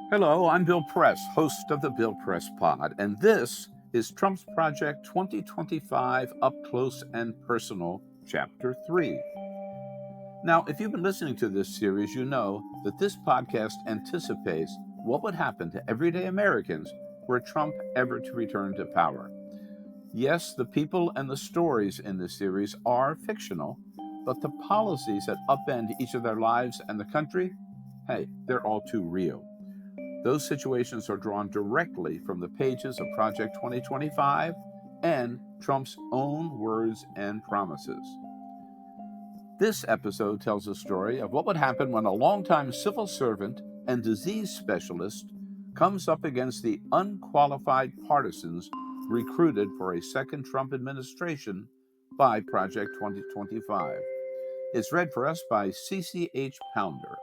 Hello, I'm Bill Press, host of the Bill Press Pod, and this is Trump's Project 2025 Up Close and Personal, Chapter 3. Now, if you've been listening to this series, you know that this podcast anticipates what would happen to everyday Americans were Trump ever to return to power. Yes, the people and the stories in this series are fictional, but the policies that upend each of their lives and the country, hey, they're all too real. Those situations are drawn directly from the pages of Project 2025 and Trump's own words and promises. This episode tells the story of what would happen when a longtime civil servant and disease specialist comes up against the unqualified partisans recruited for a second Trump administration by Project 2025. It's read for us by CCH Pounder.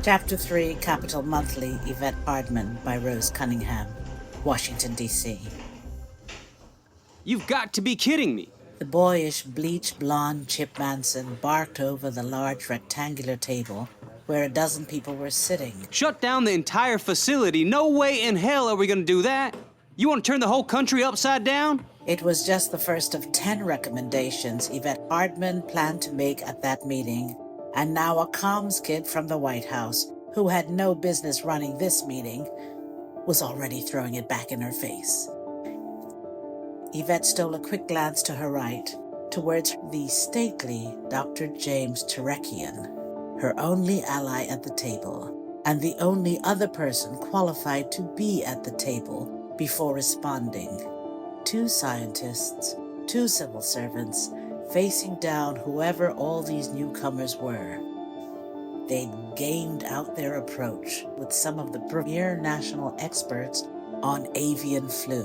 Chapter 3, Capital Monthly, Yvette Hardman by Rose Cunningham, Washington, D.C. You've got to be kidding me. The boyish, bleached blonde Chip Manson barked over the large rectangular table where a dozen people were sitting. Shut down the entire facility. No way in hell are we going to do that. You want to turn the whole country upside down? It was just the first of 10 recommendations Yvette Hardman planned to make at that meeting. And now a comms kid from the White House, who had no business running this meeting, was already throwing it back in her face. Yvette stole a quick glance to her right, towards the stately Dr. James Turekian, her only ally at the table, and the only other person qualified to be at the table before responding. 2 scientists, 2 civil servants, facing down whoever all these newcomers were. They'd gamed out their approach with some of the premier national experts on avian flu.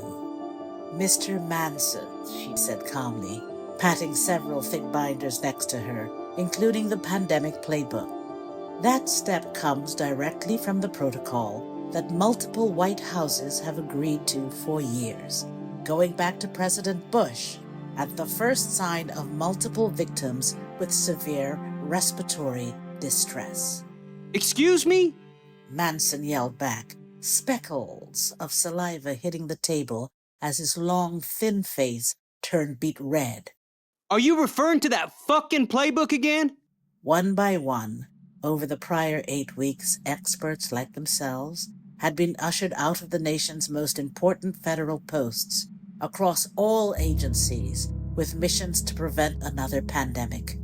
Mr. Manson, she said calmly, patting several thick binders next to her, including the pandemic playbook. That step comes directly from the protocol that multiple White Houses have agreed to for years, going back to President Bush, at the first sign of multiple victims with severe respiratory distress. Excuse me? Manson yelled back, speckles of saliva hitting the table as his long, thin face turned beet red. Are you referring to that fucking playbook again? One by one, over the prior 8 weeks, experts like themselves had been ushered out of the nation's most important federal posts across all agencies with missions to prevent another pandemic.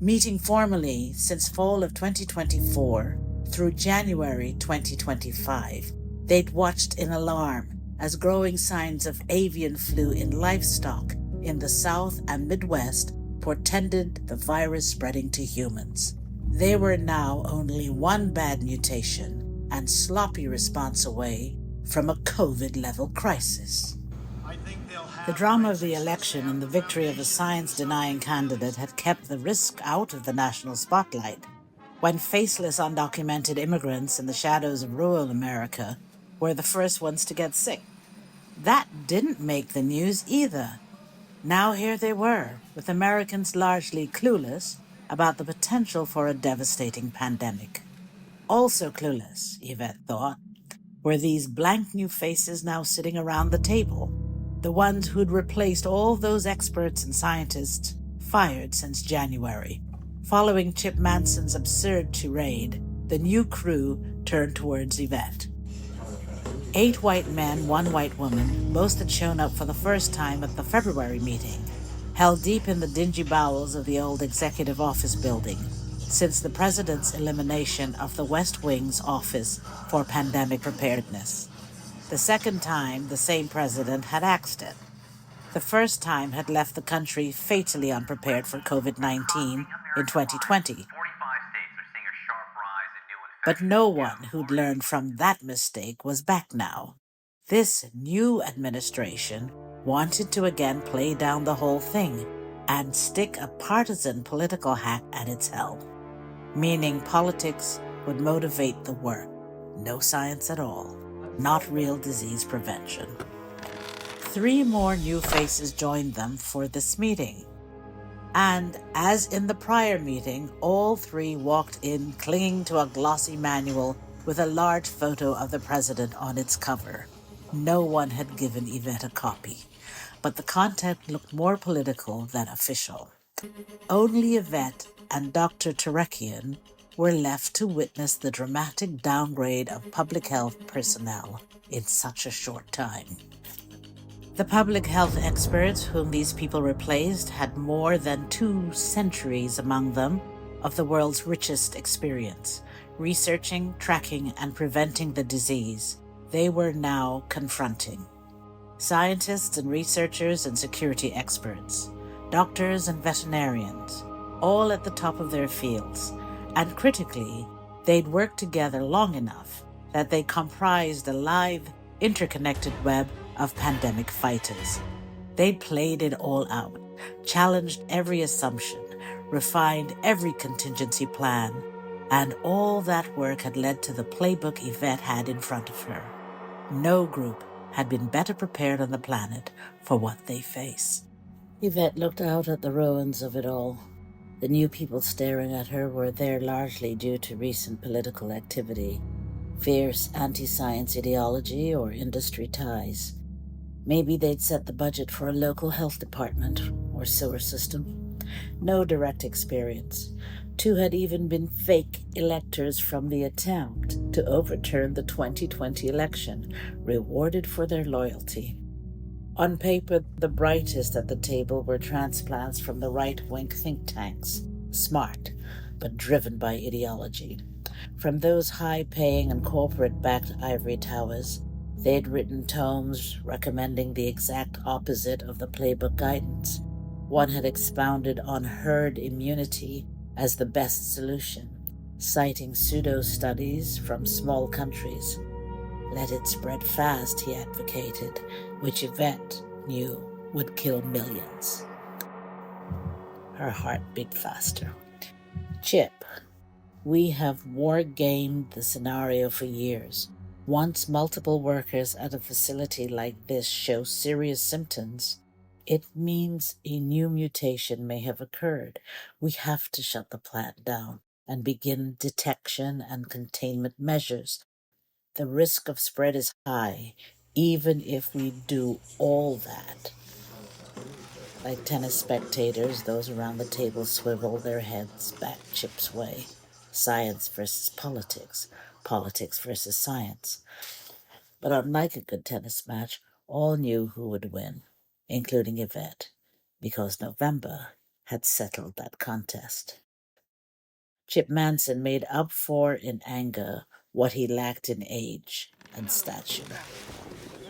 Meeting formally since fall of 2024 through January 2025, they'd watched in alarm as growing signs of avian flu in livestock in the South and Midwest portended the virus spreading to humans. They were now only one bad mutation and sloppy response away from a COVID-level crisis. The drama of the election and the victory of a science-denying candidate had kept the risk out of the national spotlight, when faceless undocumented immigrants in the shadows of rural America were the first ones to get sick. That didn't make the news either. Now here they were, with Americans largely clueless about the potential for a devastating pandemic. Also clueless, Yvette thought, were these blank new faces now sitting around the table, the ones who'd replaced all those experts and scientists fired since January. Following Chip Manson's absurd tirade, the new crew turned towards Yvette. 8 white men, 1 white woman, most had shown up for the first time at the February meeting, held deep in the dingy bowels of the old executive office building, since the president's elimination of the West Wing's Office for Pandemic Preparedness. The second time, the same president had axed it. The first time had left the country fatally unprepared for COVID-19 in 2020. But no one who'd learned from that mistake was back now. This new administration wanted to again play down the whole thing and stick a partisan political hat at its helm, meaning politics would motivate the work. No science at all. Not real disease prevention. 3 more new faces joined them for this meeting. And as in the prior meeting, all three walked in clinging to a glossy manual with a large photo of the president on its cover. No one had given Yvette a copy, but the content looked more political than official. Only Yvette and Dr. Terekian were left to witness the dramatic downgrade of public health personnel in such a short time. The public health experts whom these people replaced had more than 2 centuries among them of the world's richest experience, researching, tracking, and preventing the disease they were now confronting. Scientists and researchers and security experts, doctors and veterinarians, all at the top of their fields, and critically, they'd worked together long enough that they comprised a live, interconnected web of pandemic fighters. They'd played it all out, challenged every assumption, refined every contingency plan, and all that work had led to the playbook Yvette had in front of her. No group had been better prepared on the planet for what they face. Yvette looked out at the ruins of it all. The new people staring at her were there largely due to recent political activity, fierce anti-science ideology, or industry ties. Maybe they'd set the budget for a local health department or sewer system. No direct experience. 2 had even been fake electors from the attempt to overturn the 2020 election, rewarded for their loyalty. On paper, the brightest at the table were transplants from the right-wing think tanks, smart, but driven by ideology. From those high-paying and corporate-backed ivory towers, they'd written tomes recommending the exact opposite of the playbook guidance. One had expounded on herd immunity as the best solution, citing pseudo-studies from small countries. Let it spread fast, he advocated, which Yvette knew would kill millions. Her heart beat faster. Chip, we have war-gamed the scenario for years. Once multiple workers at a facility like this show serious symptoms, it means a new mutation may have occurred. We have to shut the plant down and begin detection and containment measures. The risk of spread is high, even if we do all that. Like tennis spectators, those around the table swivel their heads back Chip's way. Science versus politics, politics versus science. But unlike a good tennis match, all knew who would win, including Yvette, because November had settled that contest. Chip Manson made up for in anger what he lacked in age and stature.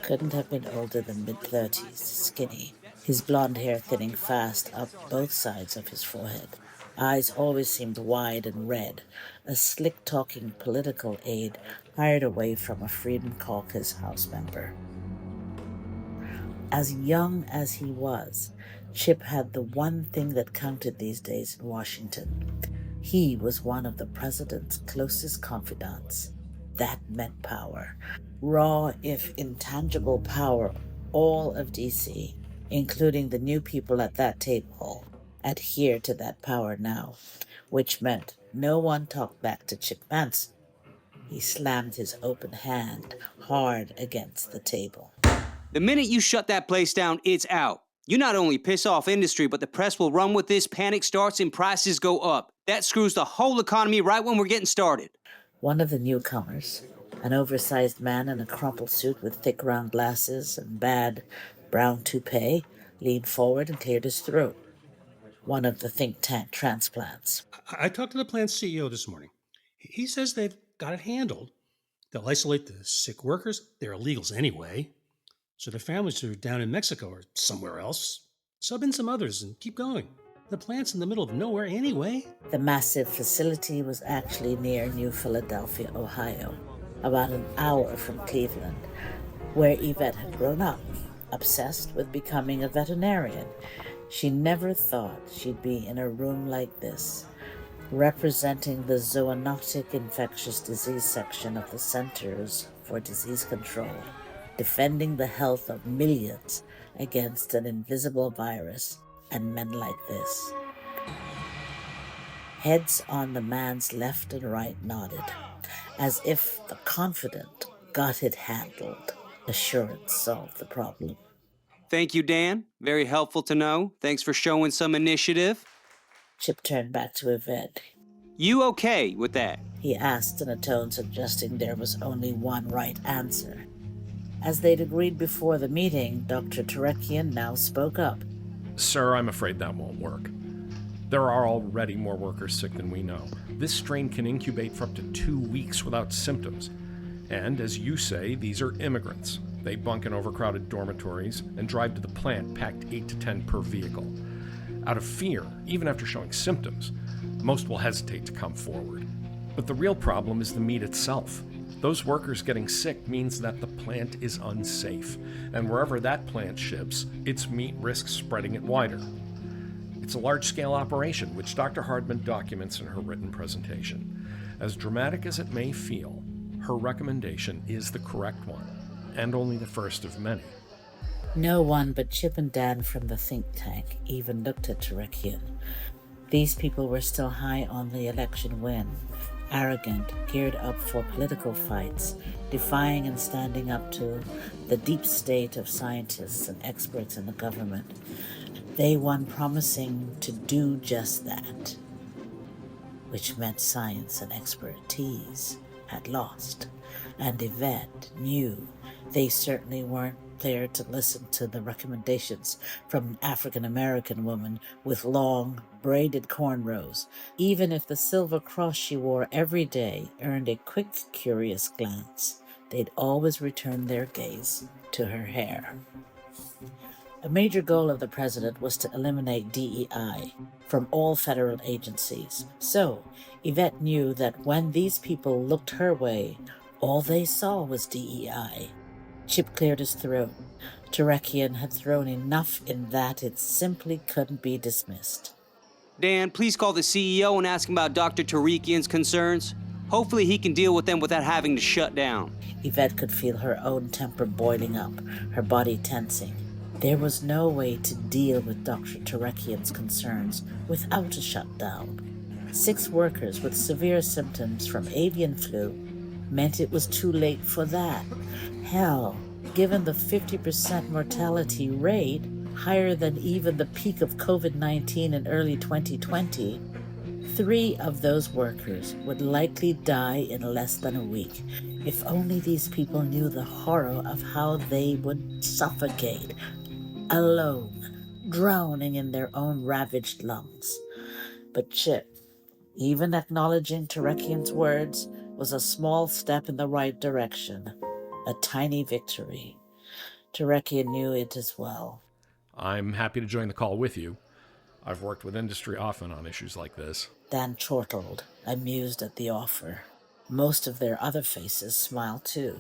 Couldn't have been older than mid-30s, skinny, his blonde hair thinning fast up both sides of his forehead. Eyes always seemed wide and red, a slick-talking political aide hired away from a Freedom Caucus House member. As young as he was, Chip had the one thing that counted these days in Washington. He was one of the president's closest confidants. That meant power. Raw, if intangible power. All of D.C., including the new people at that table, adhere to that power now, which meant no one talked back to Chip Manson. He slammed his open hand hard against the table. The minute you shut that place down, it's out. You not only piss off industry, but the press will run with this, panic starts, and prices go up. That screws the whole economy right when we're getting started. One of the newcomers, an oversized man in a crumpled suit with thick round glasses and bad brown toupee, leaned forward and cleared his throat. One of the think tank transplants. I talked to the plant's CEO this morning. He says they've got it handled. They'll isolate the sick workers. They're illegals anyway. So their families are down in Mexico or somewhere else. Sub in some others and keep going. The plant's in the middle of nowhere anyway. The massive facility was actually near New Philadelphia, Ohio, about an hour from Cleveland, where Yvette had grown up, obsessed with becoming a veterinarian. She never thought she'd be in a room like this, representing the zoonotic infectious disease section of the Centers for Disease Control, defending the health of millions against an invisible virus and men like this. Heads on the man's left and right nodded, as if the confident got it handled. Assurance solved the problem. Thank you, Dan. Very helpful to know. Thanks for showing some initiative. Chip turned back to Yvette. You okay with that? He asked in a tone suggesting there was only one right answer. As they'd agreed before the meeting, Dr. Terekian now spoke up. Sir, I'm afraid that won't work. There are already more workers sick than we know. This strain can incubate for up to 2 weeks without symptoms. And as you say, these are immigrants. They bunk in overcrowded dormitories and drive to the plant packed 8 to 10 per vehicle. Out of fear, even after showing symptoms, most will hesitate to come forward. But the real problem is the meat itself. Those workers getting sick means that the plant is unsafe, and wherever that plant ships, its meat risks spreading it wider. It's a large-scale operation, which Dr. Hardman documents in her written presentation. As dramatic as it may feel, her recommendation is the correct one, and only the first of many. No one but Chip and Dan from the think tank even looked at Terekian. These people were still high on the election win, arrogant, geared up for political fights, defying and standing up to the deep state of scientists and experts in the government. They won promising to do just that, which meant science and expertise had lost. And Yvette knew they certainly weren't there to listen to the recommendations from an African-American woman with long, braided cornrows, even if the silver cross she wore every day earned a quick, curious glance. They'd always return their gaze to her hair. A major goal of the president was to eliminate DEI from all federal agencies. So, Yvette knew that when these people looked her way, all they saw was DEI. Chip cleared his throat. Terekian had thrown enough in that it simply couldn't be dismissed. Dan, please call the CEO and ask him about Dr. Terekian's concerns. Hopefully he can deal with them without having to shut down. Yvette could feel her own temper boiling up, her body tensing. There was no way to deal with Dr. Terekian's concerns without a shutdown. 6 workers with severe symptoms from avian flu meant it was too late for that. Hell, given the 50% mortality rate, higher than even the peak of COVID-19 in early 2020, 3 of those workers would likely die in less than a week. If only these people knew the horror of how they would suffocate, alone, drowning in their own ravaged lungs. But Chip, even acknowledging Terekian's words, was a small step in the right direction, a tiny victory. Terekian knew it as well. I'm happy to join the call with you. I've worked with industry often on issues like this. Dan chortled, amused at the offer. Most of their other faces smiled too.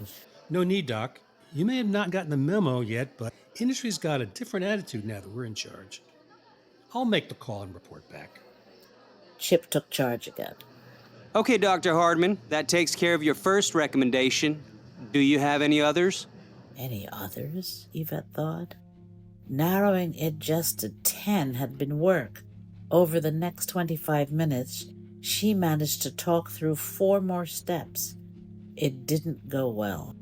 No need, Doc. You may have not gotten the memo yet, but industry's got a different attitude now that we're in charge. I'll make the call and report back. Chip took charge again. Okay, Dr. Hardman, that takes care of your first recommendation. Do you have any others? Any others? Yvette thought. Narrowing it just to 10 had been work. Over the next 25 minutes, she managed to talk through 4 more steps. It didn't go well.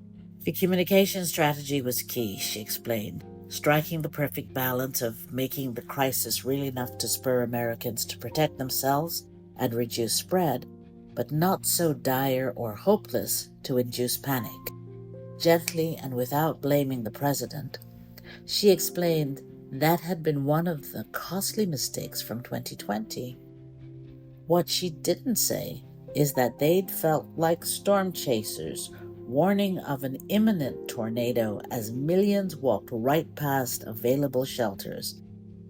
The communication strategy was key, she explained, striking the perfect balance of making the crisis real enough to spur Americans to protect themselves and reduce spread, but not so dire or hopeless to induce panic. Gently and without blaming the president, she explained that had been one of the costly mistakes from 2020. What she didn't say is that they'd felt like storm chasers, warning of an imminent tornado as millions walked right past available shelters,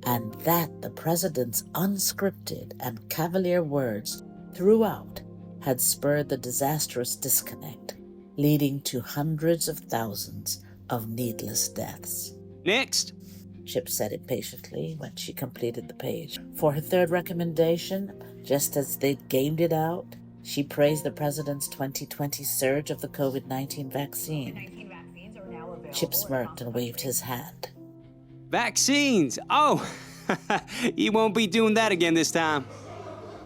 and that the president's unscripted and cavalier words throughout had spurred the disastrous disconnect, leading to hundreds of thousands of needless deaths. Next. Chip said impatiently when she completed the page. For her third recommendation, just as they'd gamed it out, she praised the president's 2020 surge of the COVID-19 vaccine. Chip smirked and waved his hand. Vaccines! Oh, you won't be doing that again this time.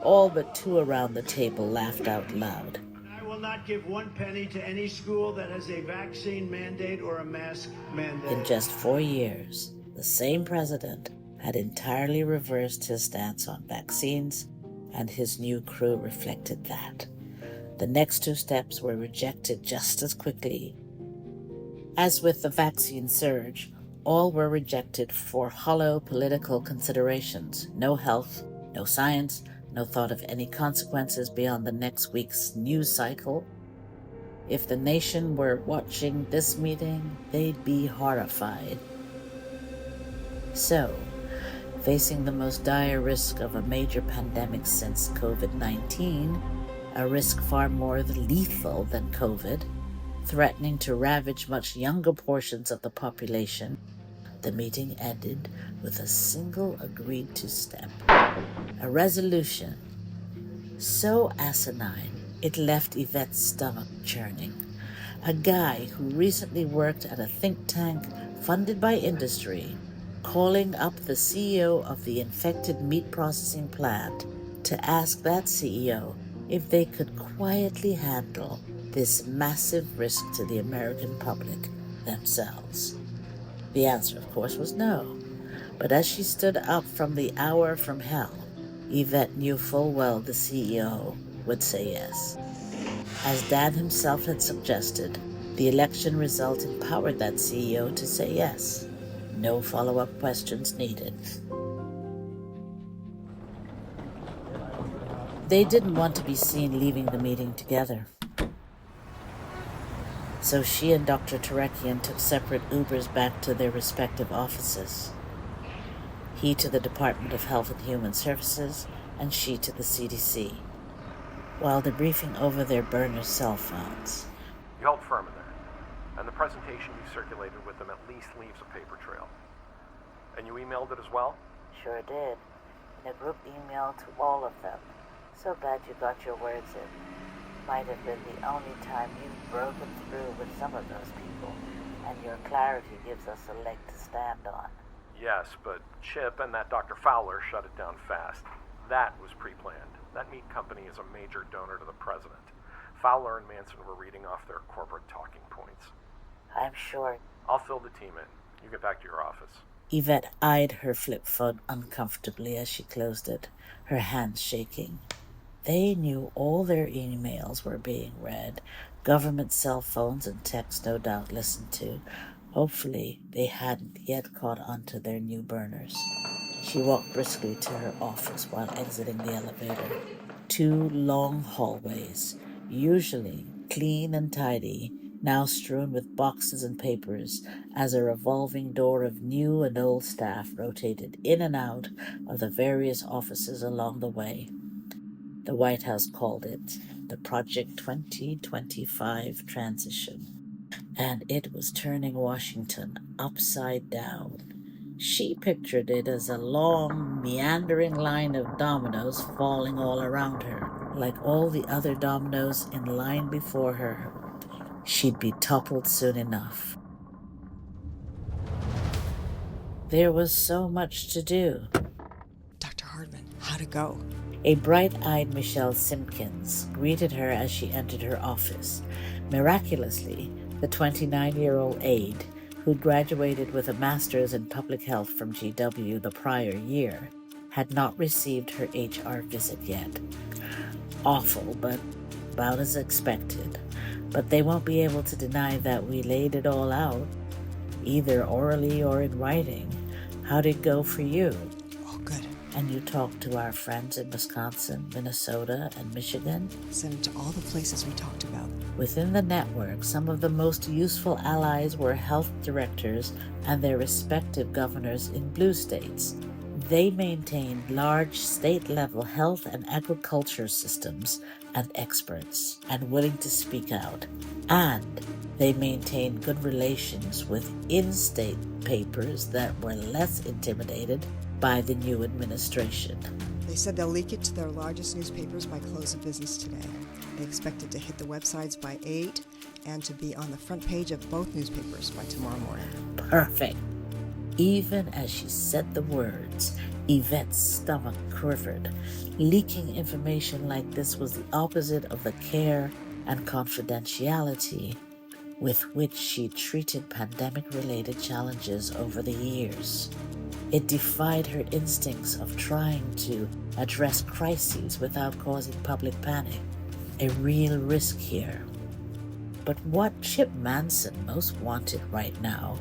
All but two around the table laughed out loud. I will not give 1 penny to any school that has a vaccine mandate or a mask mandate. In just 4 years, the same president had entirely reversed his stance on vaccines, and his new crew reflected that. The next two steps were rejected just as quickly. As with the vaccine surge, all were rejected for hollow political considerations. No health, no science, no thought of any consequences beyond the next week's news cycle. If the nation were watching this meeting, they'd be horrified. So, facing the most dire risk of a major pandemic since COVID-19, a risk far more lethal than COVID, threatening to ravage much younger portions of the population, the meeting ended with a single agreed-to step. A resolution so asinine it left Yvette's stomach churning. A guy who recently worked at a think tank funded by industry, calling up the CEO of the infected meat processing plant to ask that CEO if they could quietly handle this massive risk to the American public themselves. The answer, of course, was no. But as she stood up from the hour from hell, Yvette knew full well the CEO would say yes. As Dan himself had suggested, the election result empowered that CEO to say yes. No follow-up questions needed. They didn't want to be seen leaving the meeting together. So she and Dr. Terekian took separate Ubers back to their respective offices. He to the Department of Health and Human Services, and she to the CDC, while debriefing over their burner cell phones. You held firm in there, and the presentation you circulated with them at least leaves a paper trail. And you emailed it as well? Sure did. In a group email to all of them. So glad you got your words in. Might have been the only time you've broken through with some of those people, and your clarity gives us a leg to stand on. Yes, but Chip and that Dr. Fowler shut it down fast. That was pre-planned. That meat company is a major donor to the president. Fowler and Manson were reading off their corporate talking points. I'm sure. I'll fill the team in. You get back to your office. Yvette eyed her flip phone uncomfortably as she closed it, her hands shaking. They knew all their emails were being read, government cell phones and texts no doubt listened to. Hopefully, they hadn't yet caught on to their new burners. She walked briskly to her office while exiting the elevator. 2 long hallways, usually clean and tidy, now strewn with boxes and papers, as a revolving door of new and old staff rotated in and out of the various offices along the way. The White House called it the Project 2025 transition, and it was turning Washington upside down. She pictured it as a long, meandering line of dominoes falling all around her. Like all the other dominoes in line before her, she'd be toppled soon enough. There was so much to do. Dr. Hardman, how'd it go? A bright-eyed Michelle Simpkins greeted her as she entered her office. Miraculously, the 29-year-old aide, who graduated with a master's in public health from GW the prior year, had not received her HR visit yet. Awful, but about as expected. But they won't be able to deny that we laid it all out, either orally or in writing. How'd it go for you? Oh, good. And you talked to our friends in Wisconsin, Minnesota, and Michigan? Sent it to all the places we talked about. Within the network, some of the most useful allies were health directors and their respective governors in blue states. They maintained large state-level health and agriculture systems and experts, and willing to speak out. And they maintained good relations with in-state papers that were less intimidated by the new administration. They said they'll leak it to their largest newspapers by close of business today. They expect it to hit the websites by 8 and to be on the front page of both newspapers by tomorrow morning. Perfect. Even as she said the words, Yvette's stomach quivered. Leaking information like this was the opposite of the care and confidentiality with which she treated pandemic-related challenges over the years. It defied her instincts of trying to address crises without causing public panic. A real risk here. But what Chip Manson most wanted right now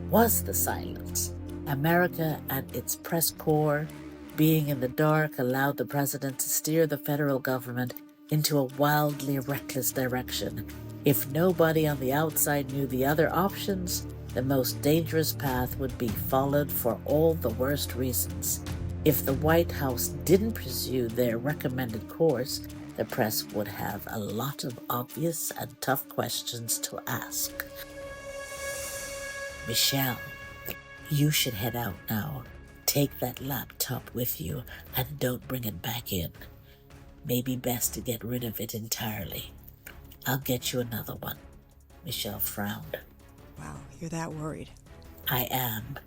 was the silence. America at its press corps, being in the dark, allowed the president to steer the federal government into a wildly reckless direction. If nobody on the outside knew the other options, the most dangerous path would be followed for all the worst reasons. If the White House didn't pursue their recommended course, the press would have a lot of obvious and tough questions to ask. Michelle, you should head out now. Take that laptop with you and don't bring it back in. Maybe best to get rid of it entirely. I'll get you another one. Michelle frowned. Wow, you're that worried. I am.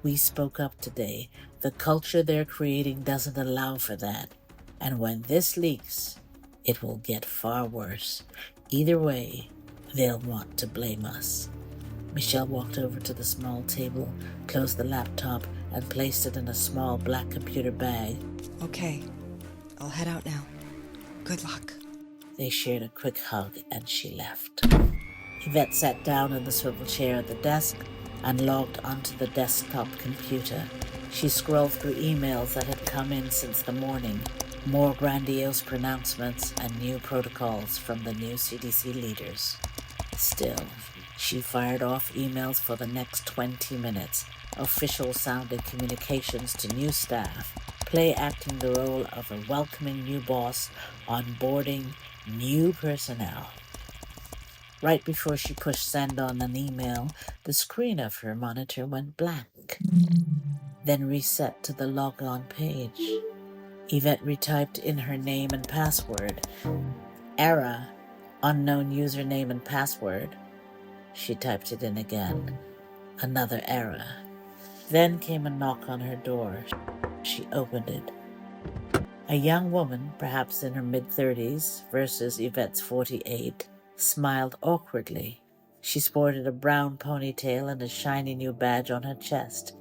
We spoke up today. The culture they're creating doesn't allow for that. And when this leaks, it will get far worse. Either way, they'll want to blame us. Michelle walked over to the small table, closed the laptop, and placed it in a small black computer bag. Okay, I'll head out now. Good luck. They shared a quick hug and she left. Yvette sat down in the swivel chair at the desk and logged onto the desktop computer. She scrolled through emails that had come in since the morning, more grandiose pronouncements and new protocols from the new CDC leaders. Still, she fired off emails for the next 20 minutes, official-sounding communications to new staff, play acting the role of a welcoming new boss, onboarding new personnel. Right before she pushed send on an email, the screen of her monitor went blank, then reset to the logon page. Yvette retyped in her name and password. Error, unknown username and password. She typed it in again. Another error. Then came a knock on her door. She opened it. A young woman, perhaps in her mid-30s versus Yvette's 48, smiled awkwardly. She sported a brown ponytail and a shiny new badge on her chest.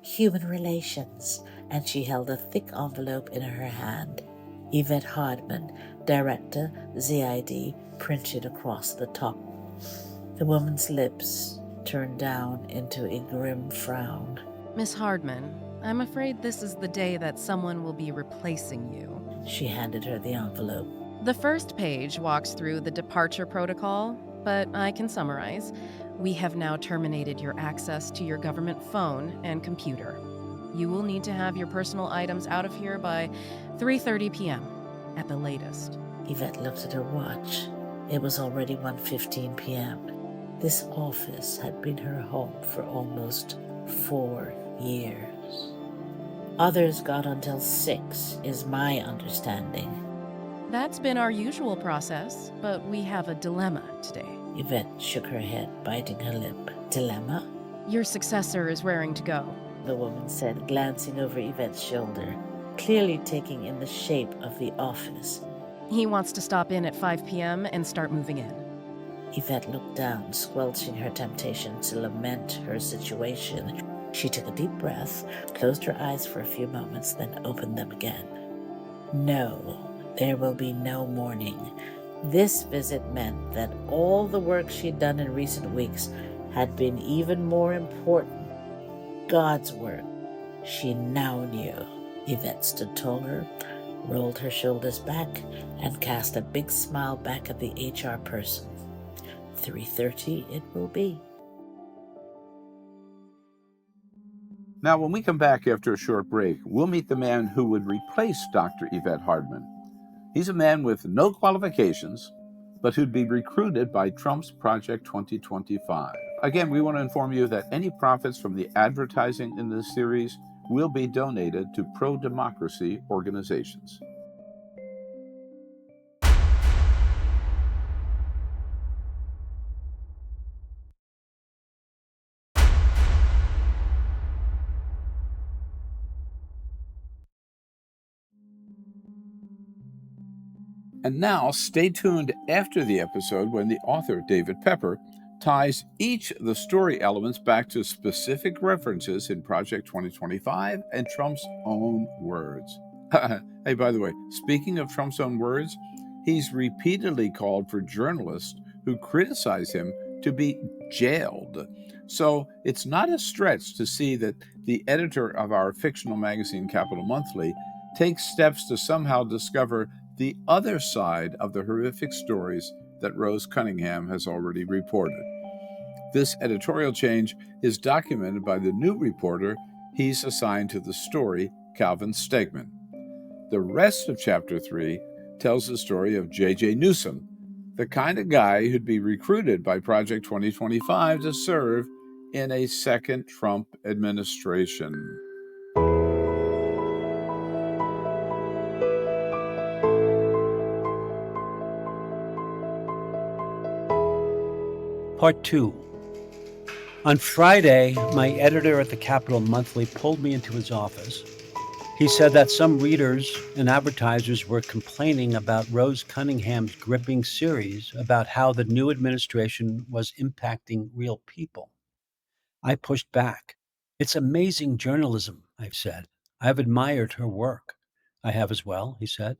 Human Relations, and she held a thick envelope in her hand. Yvette Hardman, Director, ZID, printed across the top. The woman's lips turned down into a grim frown. Miss Hardman, I'm afraid this is the day that someone will be replacing you. She handed her the envelope. The first page walks through the departure protocol, but I can summarize. We have now terminated your access to your government phone and computer. You will need to have your personal items out of here by 3:30 p.m. at the latest. Yvette looked at her watch. It was already 1:15 p.m. This office had been her home for almost 4 years. Others got until 6, is my understanding. That's been our usual process, but we have a dilemma today. Yvette shook her head, biting her lip. Dilemma? Your successor is raring to go. The woman said, glancing over Yvette's shoulder, clearly taking in the shape of the office. He wants to stop in at 5 p.m. and start moving in. Yvette looked down, squelching her temptation to lament her situation. She took a deep breath, closed her eyes for a few moments, then opened them again. No, there will be no mourning. This visit meant that all the work she'd done in recent weeks had been even more important. God's work. She now knew. Yvette stood taller, rolled her shoulders back, and cast a big smile back at the HR person. 3:30 it will be. Now, when we come back after a short break, we'll meet the man who would replace Dr. Yvette Hardman. He's a man with no qualifications, but who'd be recruited by Trump's Project 2025. Again, we want to inform you that any profits from the advertising in this series will be donated to pro-democracy organizations. And now stay tuned after the episode when the author, David Pepper, ties each of the story elements back to specific references in Project 2025 and Trump's own words. Hey, by the way, speaking of Trump's own words, he's repeatedly called for journalists who criticize him to be jailed. So it's not a stretch to see that the editor of our fictional magazine, Capital Monthly, takes steps to somehow discover the other side of the horrific stories that Rose Cunningham has already reported. This editorial change is documented by the new reporter he's assigned to the story, Calvin Stegman. The rest of Chapter 3 tells the story of JJ Newsom, the kind of guy who'd be recruited by Project 2025 to serve in a second Trump administration. Part 2. On Friday, my editor at the Capital Monthly pulled me into his office. He said that some readers and advertisers were complaining about Rose Cunningham's gripping series about how the new administration was impacting real people. I pushed back. It's amazing journalism, I've said. I've admired her work. I have as well, he said.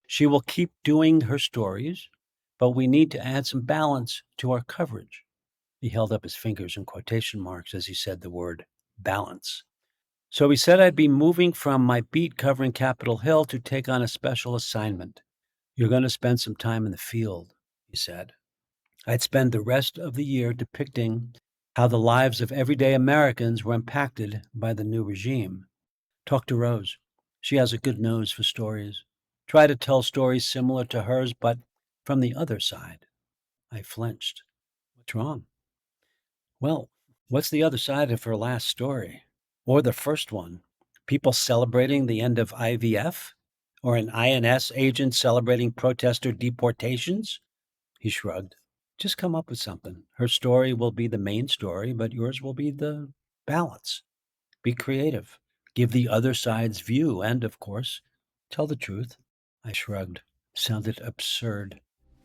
She will keep doing her stories, but we need to add some balance to our coverage. He held up his fingers in quotation marks as he said the word balance. So he said I'd be moving from my beat covering Capitol Hill to take on a special assignment. You're going to spend some time in the field, he said. I'd spend the rest of the year depicting how the lives of everyday Americans were impacted by the new regime. Talk to Rose. She has a good nose for stories. Try to tell stories similar to hers, but from the other side. I flinched. What's wrong? Well, what's the other side of her last story? Or the first one? People celebrating the end of IVF? Or an INS agent celebrating protester deportations? He shrugged. Just come up with something. Her story will be the main story, but yours will be the balance. Be creative. Give the other side's view, and, of course, tell the truth. I shrugged. Sounded absurd.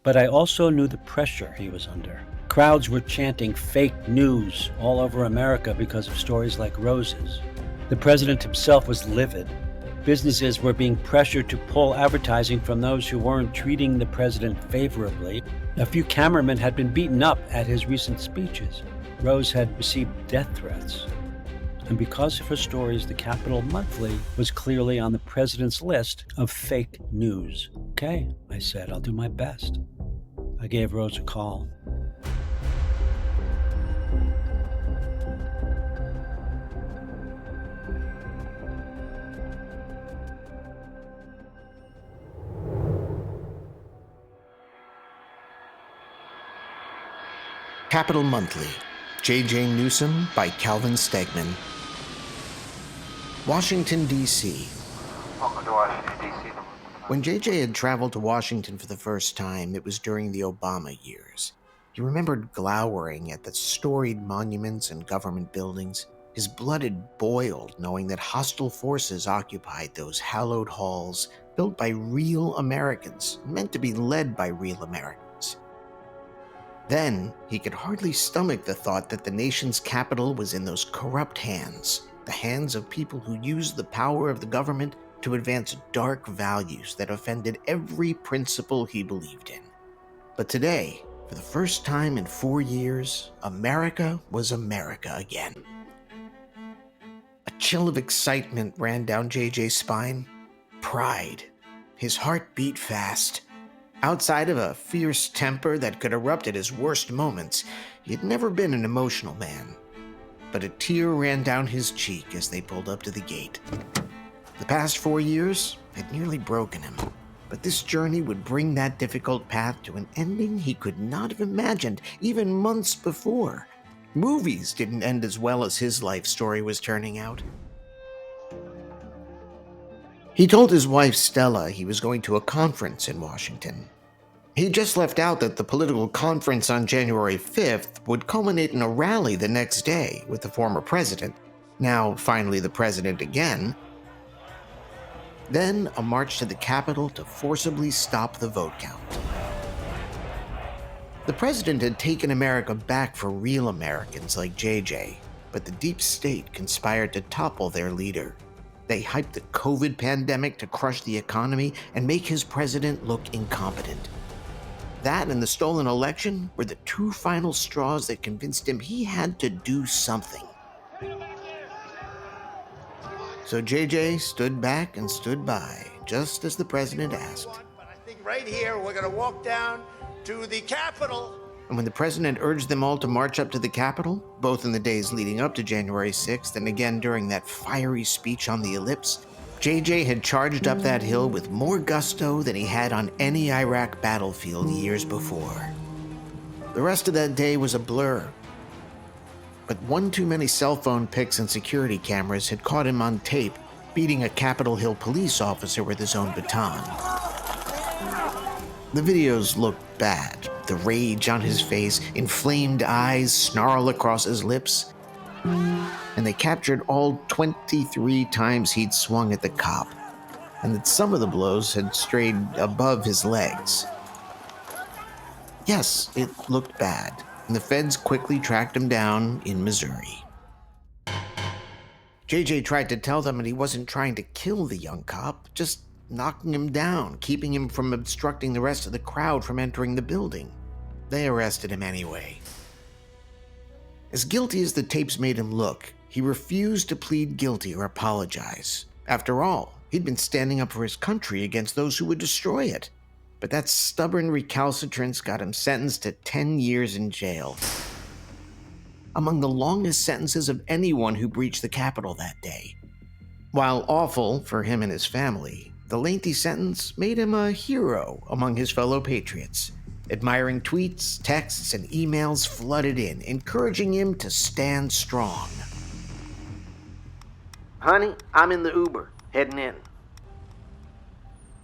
But I also knew the pressure he was under. Crowds were chanting fake news all over America because of stories like Rose's. The president himself was livid. Businesses were being pressured to pull advertising from those who weren't treating the president favorably. A few cameramen had been beaten up at his recent speeches. Rose had received death threats. And because of her stories, the Capital Monthly was clearly on the president's list of fake news. Okay, I said, I'll do my best. I gave Rose a call. Capital Monthly, JJ Newsom by Calvin Stegman. Washington, D.C. Welcome to Washington, D.C. When JJ had traveled to Washington for the first time, it was during the Obama years. He remembered glowering at the storied monuments and government buildings. His blood had boiled knowing that hostile forces occupied those hallowed halls built by real Americans, meant to be led by real Americans. Then, he could hardly stomach the thought that the nation's capital was in those corrupt hands, the hands of people who used the power of the government to advance dark values that offended every principle he believed in. But today, for the first time in 4 years, America was America again. A chill of excitement ran down JJ's spine. Pride. His heart beat fast. Outside of a fierce temper that could erupt at his worst moments, he had never been an emotional man. But a tear ran down his cheek as they pulled up to the gate. The past 4 years had nearly broken him, but this journey would bring that difficult path to an ending he could not have imagined even months before. Movies didn't end as well as his life story was turning out. He told his wife Stella he was going to a conference in Washington. He just left out that the political conference on January 5th would culminate in a rally the next day with the former president, now finally the president again. Then a march to the Capitol to forcibly stop the vote count. The president had taken America back for real Americans like JJ, but the deep state conspired to topple their leader. They hyped the COVID pandemic to crush the economy and make his president look incompetent. That and the stolen election were the two final straws that convinced him he had to do something. So JJ stood back and stood by, just as the president asked. But I think right here, we're going to walk down to the Capitol. And when the president urged them all to march up to the Capitol, both in the days leading up to January 6th and again during that fiery speech on the ellipse, JJ had charged up that hill with more gusto than he had on any Iraq battlefield years before. The rest of that day was a blur. But one too many cell phone pics and security cameras had caught him on tape, beating a Capitol Hill police officer with his own baton. The videos looked bad. The rage on his face, inflamed eyes snarl across his lips. And they captured all 23 times he'd swung at the cop, and that some of the blows had strayed above his legs. Yes, it looked bad, and the feds quickly tracked him down in Missouri. JJ tried to tell them that he wasn't trying to kill the young cop, just knocking him down, keeping him from obstructing the rest of the crowd from entering the building. They arrested him anyway. As guilty as the tapes made him look, he refused to plead guilty or apologize. After all, he'd been standing up for his country against those who would destroy it. But that stubborn recalcitrance got him sentenced to 10 years in jail. Among the longest sentences of anyone who breached the Capitol that day. While awful for him and his family, the lengthy sentence made him a hero among his fellow patriots. Admiring tweets, texts, and emails flooded in, encouraging him to stand strong. Honey, I'm in the Uber, heading in.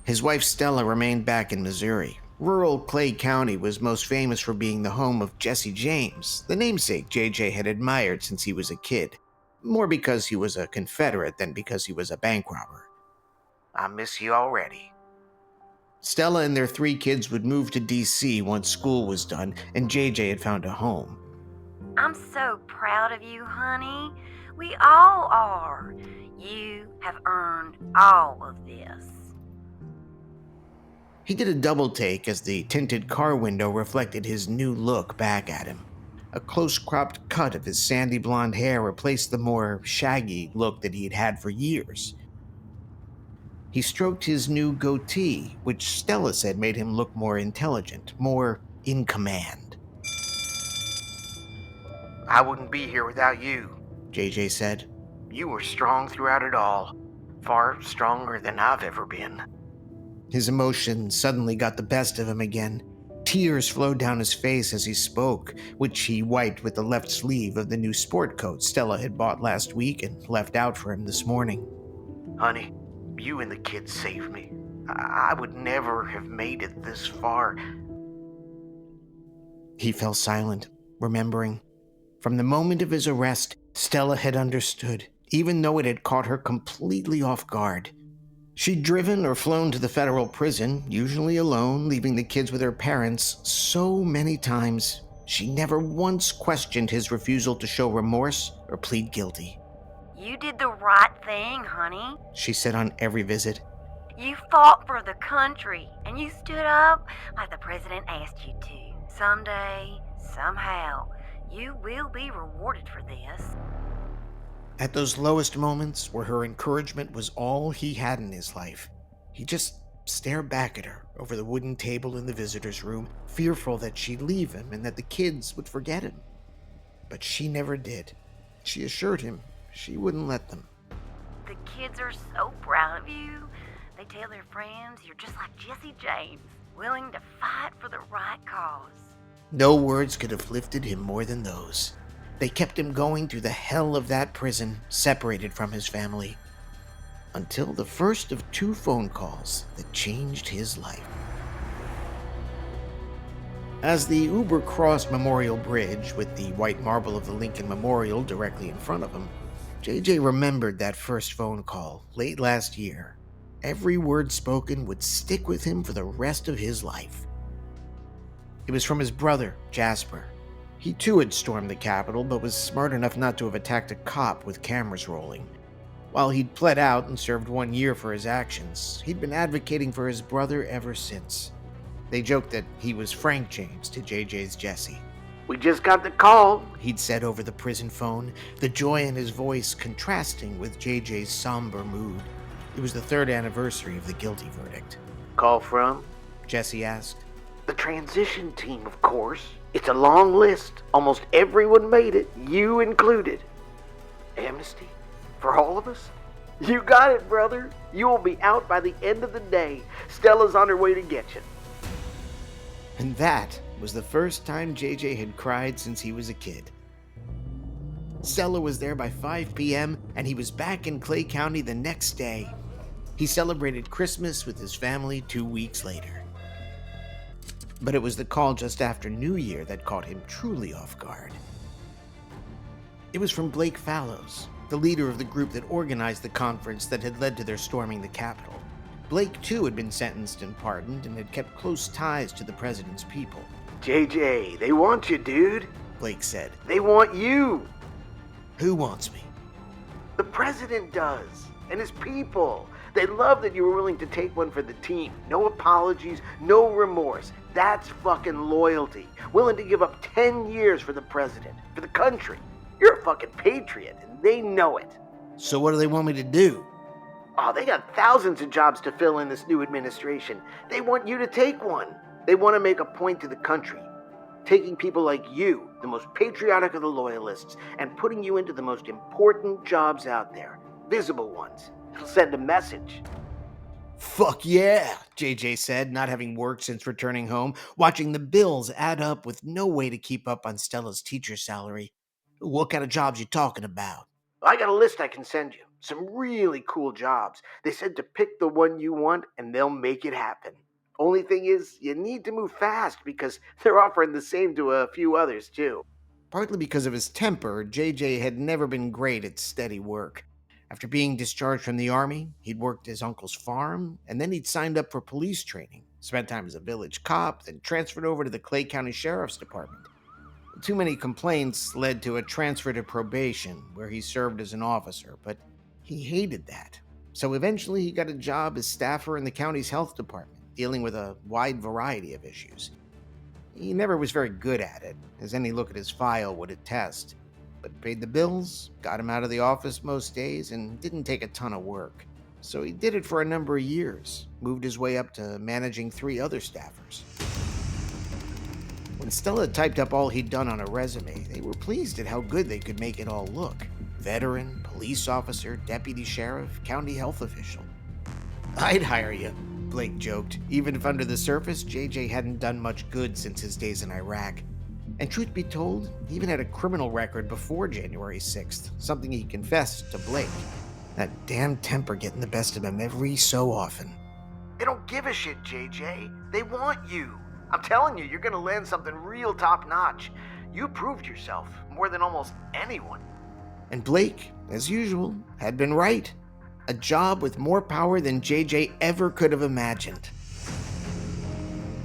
His wife Stella remained back in Missouri. Rural Clay County was most famous for being the home of Jesse James, the namesake JJ had admired since he was a kid. More because he was a Confederate than because he was a bank robber. I miss you already. Stella and their 3 kids would move to D.C. once school was done, and JJ had found a home. I'm so proud of you, honey. We all are. You have earned all of this. He did a double take as the tinted car window reflected his new look back at him. A close-cropped cut of his sandy blonde hair replaced the more shaggy look that he had had for years. He stroked his new goatee, which Stella said made him look more intelligent, more in command. I wouldn't be here without you, JJ said. You were strong throughout it all. Far stronger than I've ever been. His emotion suddenly got the best of him again. Tears flowed down his face as he spoke, which he wiped with the left sleeve of the new sport coat Stella had bought last week and left out for him this morning. Honey, you and the kids saved me. I would never have made it this far. He fell silent, remembering. From the moment of his arrest, Stella had understood, even though it had caught her completely off guard. She'd driven or flown to the federal prison, usually alone, leaving the kids with her parents, so many times. She never once questioned his refusal to show remorse or plead guilty. You did the right thing, honey. She said on every visit. You fought for the country, and you stood up like the president asked you to. Someday, somehow, you will be rewarded for this. At those lowest moments where her encouragement was all he had in his life, he just stared back at her over the wooden table in the visitor's room, fearful that she'd leave him and that the kids would forget him. But she never did. She assured him she wouldn't let them. The kids are so proud of you. They tell their friends you're just like Jesse James, willing to fight for the right cause. No words could have lifted him more than those. They kept him going through the hell of that prison, separated from his family, until the first of 2 phone calls that changed his life. As the Uber crossed Memorial Bridge with the white marble of the Lincoln Memorial directly in front of him, JJ remembered that first phone call late last year, Every word spoken would stick with him for the rest of his life. It was from his brother, Jasper. He too had stormed the Capitol, but was smart enough not to have attacked a cop with cameras rolling. While he'd pled out and served 1 year for his actions, he'd been advocating for his brother ever since. They joked that he was Frank James to JJ's Jesse. We just got the call, He'd said over the prison phone, the joy in his voice contrasting with JJ's somber mood. It was the 3rd anniversary of the guilty verdict. Call from? Jesse asked. The transition team, of course. It's a long list. Almost everyone made it, you included. Amnesty? For all of us? You got it, brother. You will be out by the end of the day. Stella's on her way to get you. And that was the first time JJ had cried since he was a kid. Stella was there by 5 p.m., and he was back in Clay County the next day. He celebrated Christmas with his family 2 weeks later. But it was the call just after New Year that caught him truly off guard. It was from Blake Fallows, the leader of the group that organized the conference that had led to their storming the Capitol. Blake, too, had been sentenced and pardoned and had kept close ties to the president's people. JJ, they want you, dude. Blake said. They want you. Who wants me? The president does, and his people. They love that you were willing to take one for the team. No apologies, no remorse. That's fucking loyalty. Willing to give up 10 years for the president, for the country. You're a fucking patriot, and they know it. So what do they want me to do? Oh, they got thousands of jobs to fill in this new administration. They want you to take one. They want to make a point to the country. Taking people like you, the most patriotic of the loyalists, and putting you into the most important jobs out there. Visible ones. It'll send a message. Fuck yeah, JJ said, not having worked since returning home, watching the bills add up with no way to keep up on Stella's teacher salary. What kind of jobs you talking about? I got a list I can send you. Some really cool jobs. They said to pick the one you want and they'll make it happen. Only thing is, you need to move fast because they're offering the same to a few others too. Partly because of his temper, JJ had never been great at steady work. After being discharged from the army, he'd worked his uncle's farm, and then he'd signed up for police training, spent time as a village cop, then transferred over to the Clay County Sheriff's Department. Too many complaints led to a transfer to probation, where he served as an officer, but he hated that. So eventually he got a job as staffer in the county's health department, dealing with a wide variety of issues. He never was very good at it, as any look at his file would attest, but paid the bills, got him out of the office most days, and didn't take a ton of work. So he did it for a number of years, moved his way up to managing 3 other staffers. When Stella typed up all he'd done on a resume, they were pleased at how good they could make it all look. Veteran, police officer, deputy sheriff, county health official. I'd hire you, Blake joked, even if under the surface, JJ hadn't done much good since his days in Iraq. And truth be told, he even had a criminal record before January 6th, something he confessed to Blake. That damn temper getting the best of him every so often. They don't give a shit, JJ. They want you. I'm telling you, you're gonna land something real top-notch. You proved yourself more than almost anyone. And Blake, as usual, had been right. A job with more power than JJ ever could have imagined.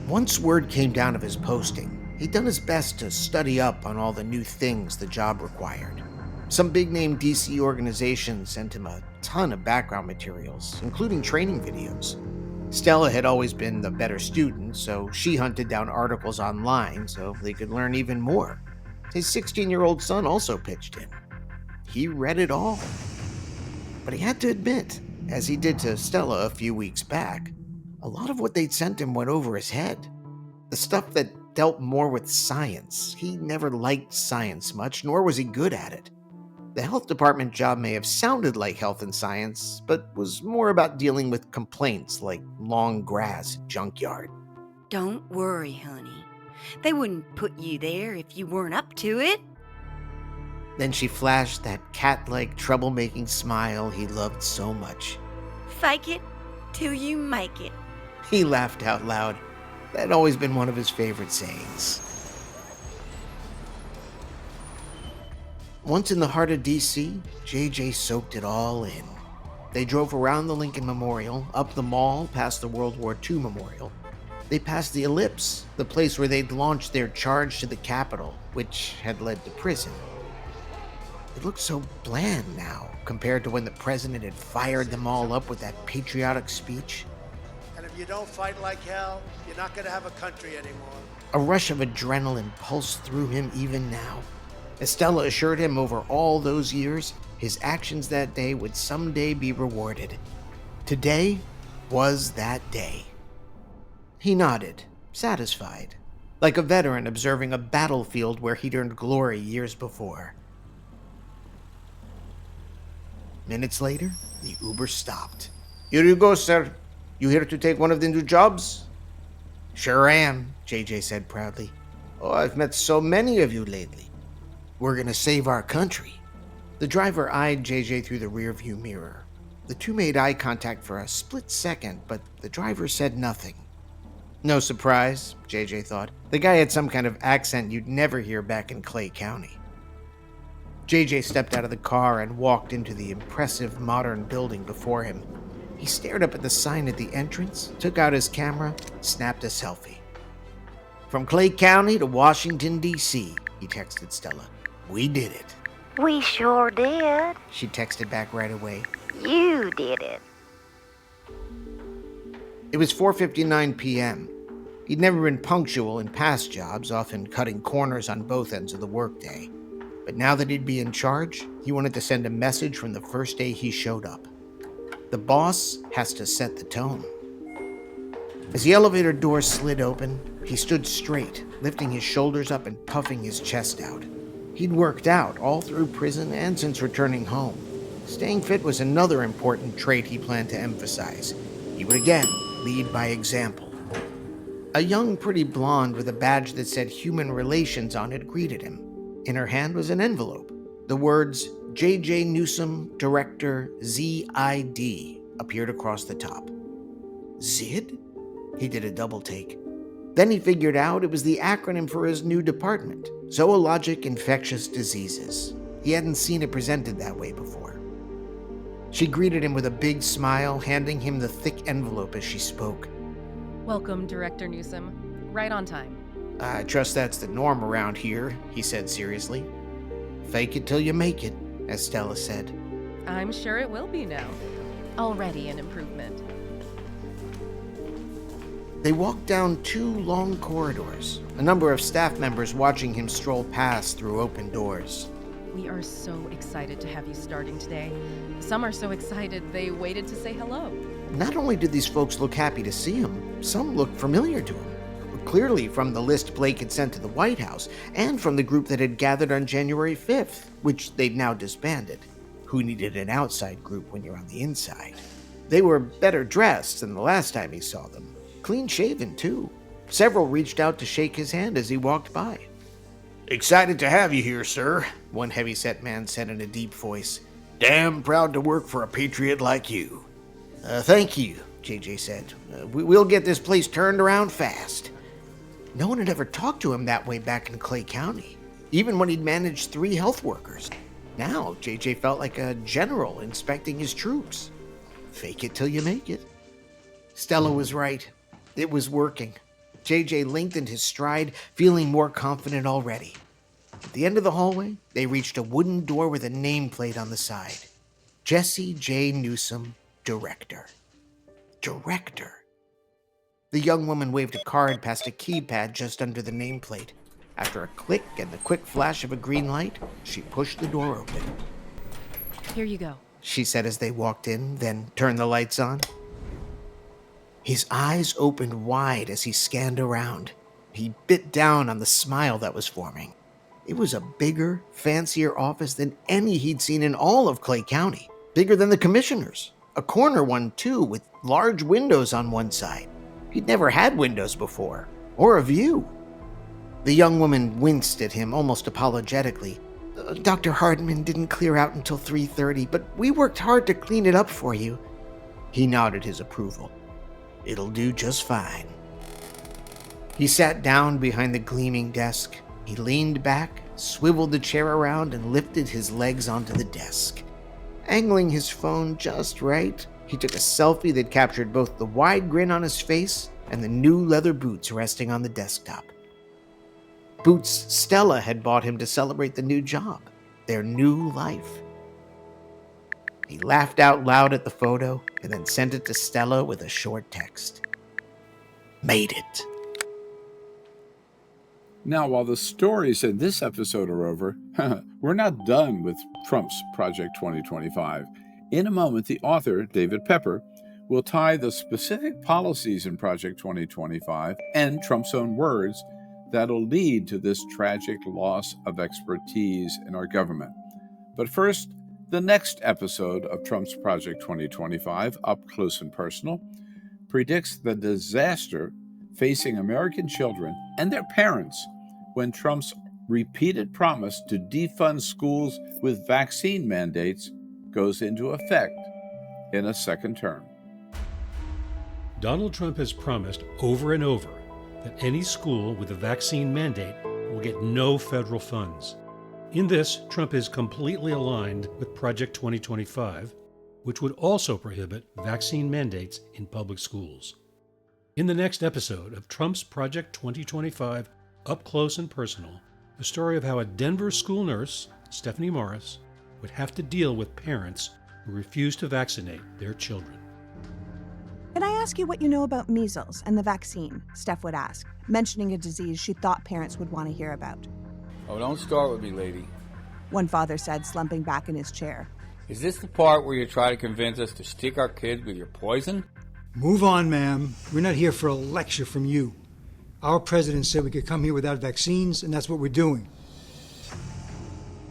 Once word came down of his posting, he'd done his best to study up on all the new things the job required. Some big-name DC organizations sent him a ton of background materials, including training videos. Stella had always been the better student, so she hunted down articles online so they could learn even more. His 16-year-old son also pitched in. He read it all. But he had to admit, as he did to Stella a few weeks back, a lot of what they'd sent him went over his head. The stuff that dealt more with science. He never liked science much, nor was he good at it. The health department job may have sounded like health and science, but was more about dealing with complaints like long grass junkyard. Don't worry, honey. They wouldn't put you there if you weren't up to it. Then she flashed that cat-like troublemaking smile he loved so much. Fake it till you make it. He laughed out loud. That'd always been one of his favorite sayings. Once in the heart of DC, JJ soaked it all in. They drove around the Lincoln Memorial, up the mall, past the World War II Memorial. They passed the Ellipse, the place where they'd launched their charge to the Capitol, which had led to prison. It looked so bland now, compared to when the president had fired them all up with that patriotic speech. And if you don't fight like hell, you're not going to have a country anymore. A rush of adrenaline pulsed through him even now. Estella assured him over all those years, his actions that day would someday be rewarded. Today was that day. He nodded, satisfied, like a veteran observing a battlefield where he'd earned glory years before. Minutes later, the Uber stopped. "Here you go, sir. You here to take one of the new jobs?" "Sure am," JJ said proudly. "Oh, I've met so many of you lately. We're gonna save our country." The driver eyed JJ through the rearview mirror. The two made eye contact for a split second, but the driver said nothing. No surprise, JJ thought. The guy had some kind of accent you'd never hear back in Clay County. JJ stepped out of the car and walked into the impressive modern building before him. He stared up at the sign at the entrance, took out his camera, snapped a selfie. "From Clay County to Washington, D.C., he texted Stella. "We did it." We sure did. She texted back right away. You did it. It was 4:59 p.m. He'd never been punctual in past jobs, often cutting corners on both ends of the workday. But now that he'd be in charge, he wanted to send a message from the first day he showed up. The boss has to set the tone. As the elevator door slid open, he stood straight, lifting his shoulders up and puffing his chest out. He'd worked out all through prison and since returning home. Staying fit was another important trait he planned to emphasize. He would again lead by example. A young, pretty blonde with a badge that said Human Relations on it greeted him. In her hand was an envelope. The words JJ Newsom, Director, ZID appeared across the top. ZID? He did a double take. Then he figured out it was the acronym for his new department, Zoologic Infectious Diseases. He hadn't seen it presented that way before. She greeted him with a big smile, handing him the thick envelope as she spoke. Welcome, Director Newsom. Right on time. "I trust that's the norm around here," he said seriously. "Fake it till you make it," as Stella said. I'm sure it will be now. Already an improvement. They walked down 2 long corridors, a number of staff members watching him stroll past through open doors. We are so excited to have you starting today. Some are so excited they waited to say hello. Not only did these folks look happy to see him, some looked familiar to him. Clearly from the list Blake had sent to the White House, and from the group that had gathered on January 5th, which they'd now disbanded. Who needed an outside group when you're on the inside? They were better dressed than the last time he saw them. Clean-shaven, too. Several reached out to shake his hand as he walked by. "Excited to have you here, sir," one heavy-set man said in a deep voice. "Damn proud to work for a patriot like you." Thank you," JJ said. We'll get this place turned around fast." No one had ever talked to him that way back in Clay County, even when he'd managed 3 health workers. Now, JJ felt like a general inspecting his troops. Fake it till you make it. Stella was right. It was working. JJ lengthened his stride, feeling more confident already. At the end of the hallway, they reached a wooden door with a nameplate on the side. Jesse J. Newsom, Director. Director. The young woman waved a card past a keypad just under the nameplate. After a click and the quick flash of a green light, she pushed the door open. Here you go, she said as they walked in, then turned the lights on. His eyes opened wide as he scanned around. He bit down on the smile that was forming. It was a bigger, fancier office than any he'd seen in all of Clay County. Bigger than the commissioner's. A corner one, too, with large windows on one side. He'd never had windows before, or a view. The young woman winced at him almost apologetically. Dr. Hardman didn't clear out until 3:30, but we worked hard to clean it up for you. He nodded his approval. It'll do just fine. He sat down behind the gleaming desk. He leaned back, swiveled the chair around, and lifted his legs onto the desk. Angling his phone just right, he took a selfie that captured both the wide grin on his face and the new leather boots resting on the desktop. Boots Stella had bought him to celebrate the new job, their new life. He laughed out loud at the photo and then sent it to Stella with a short text. Made it. Now, while the stories in this episode are over, we're not done with Trump's Project 2025. In a moment, the author, David Pepper, will tie the specific policies in Project 2025 and Trump's own words that'll lead to this tragic loss of expertise in our government. But first, the next episode of Trump's Project 2025, Up Close and Personal, predicts the disaster facing American children and their parents when Trump's repeated promise to defund schools with vaccine mandates goes into effect in a second term. Donald Trump has promised over and over that any school with a vaccine mandate will get no federal funds. In this, Trump is completely aligned with Project 2025, which would also prohibit vaccine mandates in public schools. In the next episode of Trump's Project 2025, Up Close and Personal, the story of how a Denver school nurse, Stephanie Morris, would have to deal with parents who refuse to vaccinate their children. Can I ask you what you know about measles and the vaccine? Steph would ask, mentioning a disease she thought parents would want to hear about. Oh, don't start with me, lady. One father said, slumping back in his chair. Is this the part where you try to convince us to stick our kids with your poison? Move on, ma'am. We're not here for a lecture from you. Our president said we could come here without vaccines, and that's what we're doing.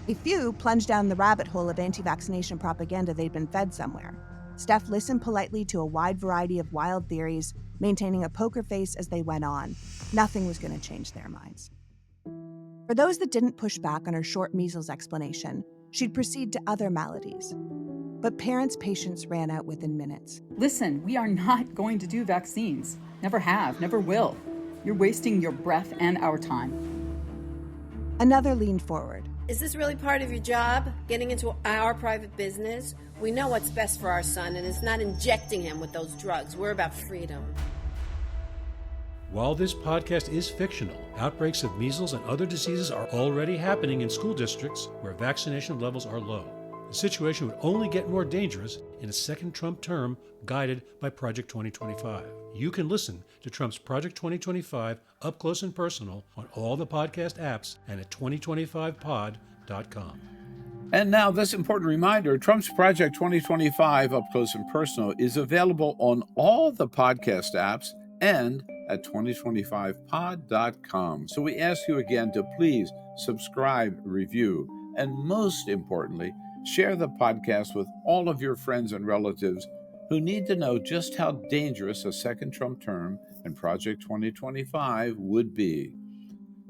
A few plunged down the rabbit hole of anti-vaccination propaganda they'd been fed somewhere. Steph listened politely to a wide variety of wild theories, maintaining a poker face as they went on. Nothing was going to change their minds. For those that didn't push back on her short measles explanation, she'd proceed to other maladies. But parents' patience ran out within minutes. Listen, we are not going to do vaccines. Never have, never will. You're wasting your breath and our time. Another leaned forward. Is this really part of your job, getting into our private business? We know what's best for our son, and it's not injecting him with those drugs. We're about freedom. While this podcast is fictional, outbreaks of measles and other diseases are already happening in school districts where vaccination levels are low. The situation would only get more dangerous in a second Trump term guided by Project 2025. You can listen to Trump's Project 2025 Up Close and Personal on all the podcast apps and at 2025pod.com. And now, this important reminder, Trump's Project 2025 Up Close and Personal is available on all the podcast apps and at 2025pod.com. So we ask you again to please subscribe, review, and most importantly, share the podcast with all of your friends and relatives who need to know just how dangerous a second Trump term and Project 2025 would be.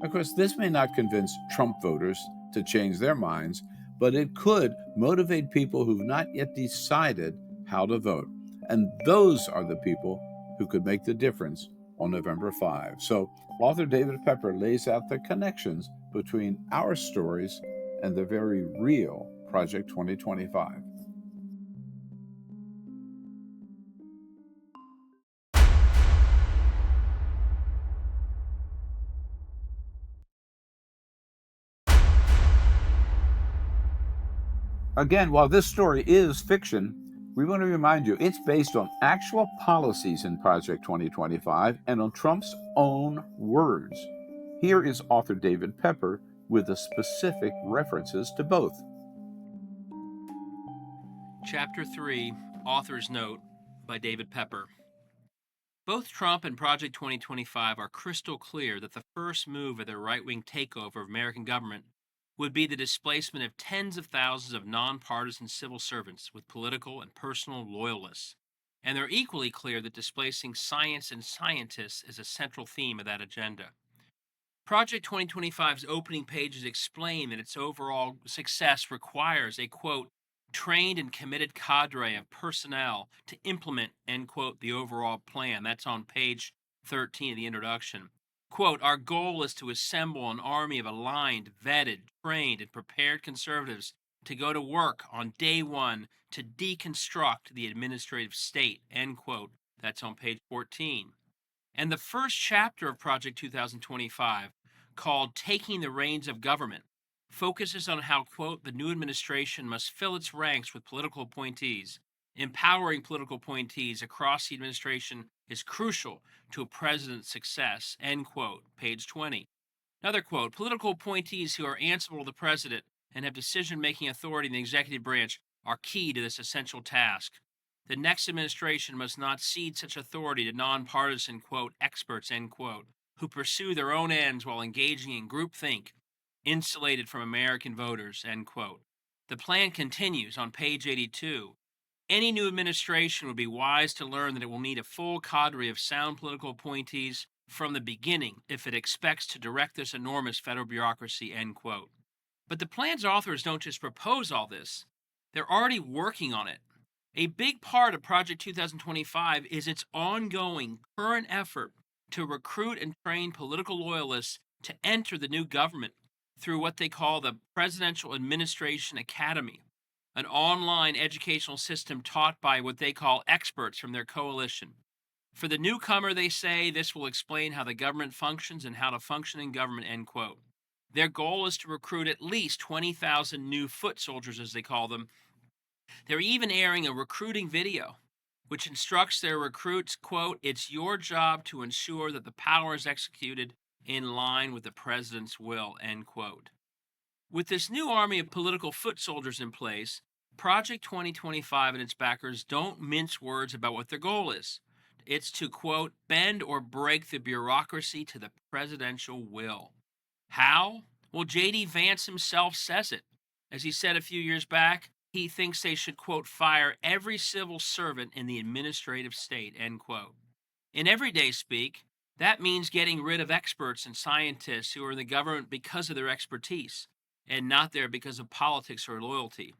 Of course, this may not convince Trump voters to change their minds, but it could motivate people who've not yet decided how to vote. And those are the people who could make the difference on November 5. So author David Pepper lays out the connections between our stories and the very real Project 2025. Again, while this story is fiction, we want to remind you it's based on actual policies in Project 2025 and on Trump's own words. Here is author David Pepper with the specific references to both. Chapter 3, Author's Note by David Pepper. Both Trump and Project 2025 are crystal clear that the first move of their right-wing takeover of American government would be the displacement of tens of thousands of nonpartisan civil servants with political and personal loyalists. And they're equally clear that displacing science and scientists is a central theme of that agenda. Project 2025's opening pages explain that its overall success requires a, quote, trained and committed cadre of personnel to implement, end quote, the overall plan. That's on page 13 of the introduction. Quote, our goal is to assemble an army of aligned, vetted, trained, and prepared conservatives to go to work on day one to deconstruct the administrative state, end quote. That's on page 14. And the first chapter of Project 2025, called Taking the Reins of Government, focuses on how, quote, the new administration must fill its ranks with political appointees. Empowering political appointees across the administration is crucial to a president's success, end quote, page 20. Another quote, political appointees who are answerable to the president and have decision-making authority in the executive branch are key to this essential task. The next administration must not cede such authority to nonpartisan, quote, experts, end quote, who pursue their own ends while engaging in groupthink, insulated from American voters, end quote. The plan continues on page 82. Any new administration would be wise to learn that it will need a full cadre of sound political appointees from the beginning if it expects to direct this enormous federal bureaucracy, end quote. But the plan's authors don't just propose all this, they're already working on it. A big part of Project 2025 is its ongoing current effort to recruit and train political loyalists to enter the new government through what they call the Presidential Administration Academy, an online educational system taught by what they call experts from their coalition. For the newcomer, they say, this will explain how the government functions and how to function in government, end quote. Their goal is to recruit at least 20,000 new foot soldiers, as they call them. They're even airing a recruiting video, which instructs their recruits, quote, it's your job to ensure that the power is executed in line with the president's will, end quote. With this new army of political foot soldiers in place, Project 2025 and its backers don't mince words about what their goal is. It's to, quote, bend or break the bureaucracy to the presidential will. How? Well, J.D. Vance himself says it. As he said a few years back, he thinks they should, quote, fire every civil servant in the administrative state, end quote. In everyday speak, that means getting rid of experts and scientists who are in the government because of their expertise and not there because of politics or loyalty.